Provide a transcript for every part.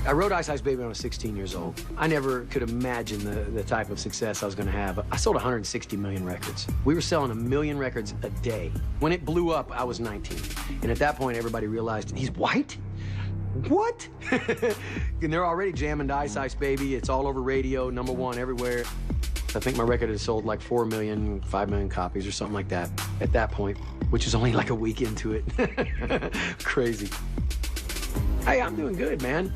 I wrote Ice Ice Baby when I was 16 years old. I never could imagine the type of success I was gonna have. I sold 160 million records. We were selling 1 million records a day. When it blew up, I was 19. And at that point, everybody realized, he's white? What? And they're already jamming to Ice Ice Baby. It's all over radio, #1 everywhere. I think my record had sold like 4 million, 5 million copies or something like that at that point, which is only like a week into it. Crazy. Hey, I'm doing good, man.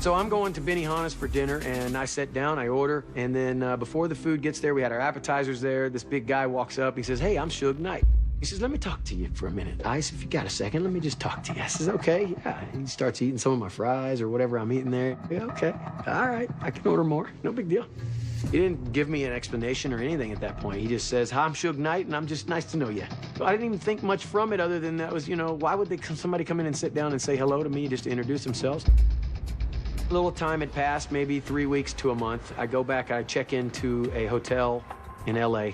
So I'm going to Benihana's for dinner, and I sit down, I order, and then before the food gets there, we had our appetizers there. This big guy walks up, he says, hey, I'm Suge Knight. He says, let me talk to you for a minute. Ice, if you got a second, let me just talk to you. I says, okay, yeah. He starts eating some of my fries or whatever I'm eating there. Yeah, okay, all right, I can order more, no big deal. He didn't give me an explanation or anything at that point. He just says, hi, I'm Suge Knight, and I'm just nice to know you. So I didn't even think much from it other than that was, you know, why would somebody come in and sit down and say hello to me just to introduce themselves? A little time had passed, maybe 3 weeks to a month. I go back, I check into a hotel in LA,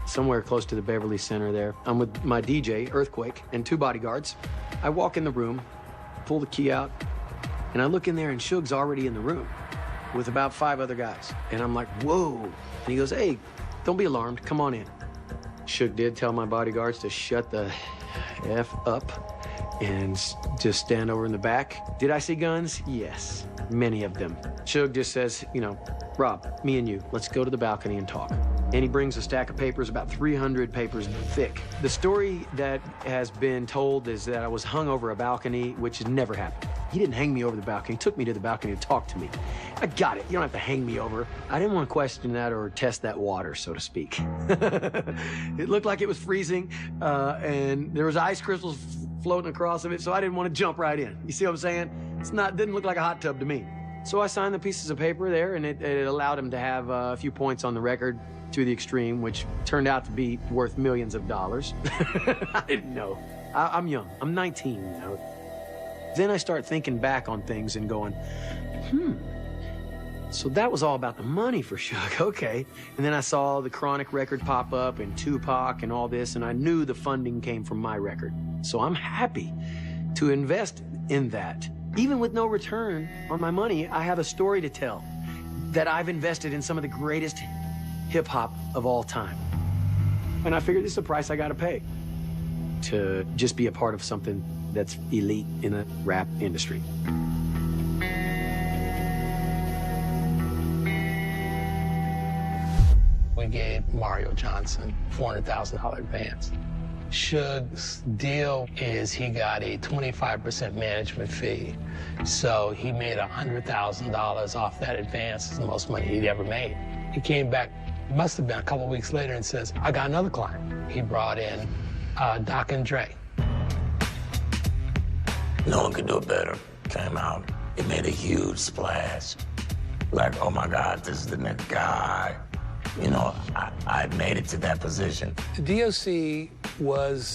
somewhere close to the Beverly Center there. I'm with my DJ, Earthquake, and 2 bodyguards. I walk in the room, pull the key out, and I look in there, and Suge's already in the room with about 5 other guys. And I'm like, whoa. And he goes, hey, don't be alarmed, come on in. Suge did tell my bodyguards to shut the F up and just stand over in the back. Did I see guns? Yes, many of them. Suge just says, you know, Rob, me and you, let's go to the balcony and talk. And he brings a stack of papers, about 300 papers thick. The story that has been told is that I was hung over a balcony, which has never happened. He didn't hang me over the balcony. He took me to the balcony to talk to me. I got it. You don't have to hang me over. I didn't want to question that or test that water, so to speak. It looked like it was freezing, and there was ice crystals floating across of it, so I didn't want to jump right in. You see what I'm saying? Didn't look like a hot tub to me. So I signed the pieces of paper there, and it allowed him to have a few points on the record to the extreme, which turned out to be worth millions of dollars. I didn't know. I'm young. I'm 19, you know. Then I start thinking back on things and going, so that was all about the money for Suge, okay. And then I saw the Chronic record pop up and Tupac and all this, and I knew the funding came from my record. So I'm happy to invest in that. Even with no return on my money, I have a story to tell that I've invested in some of the greatest hip-hop of all time. And I figured this is the price I gotta pay to just be a part of something that's elite in the rap industry. We gave Mario Johnson $400,000 advance. Suge's deal is he got a 25% management fee. So he made $100,000 off that advance. It's the most money he'd ever made. He came back, must have been a couple weeks later, and says, I got another client. He brought in Doc and Dre. No one could do it better. Came out, it made a huge splash. Like, oh my God, this is the next guy. You know, I made it to that position. The DOC was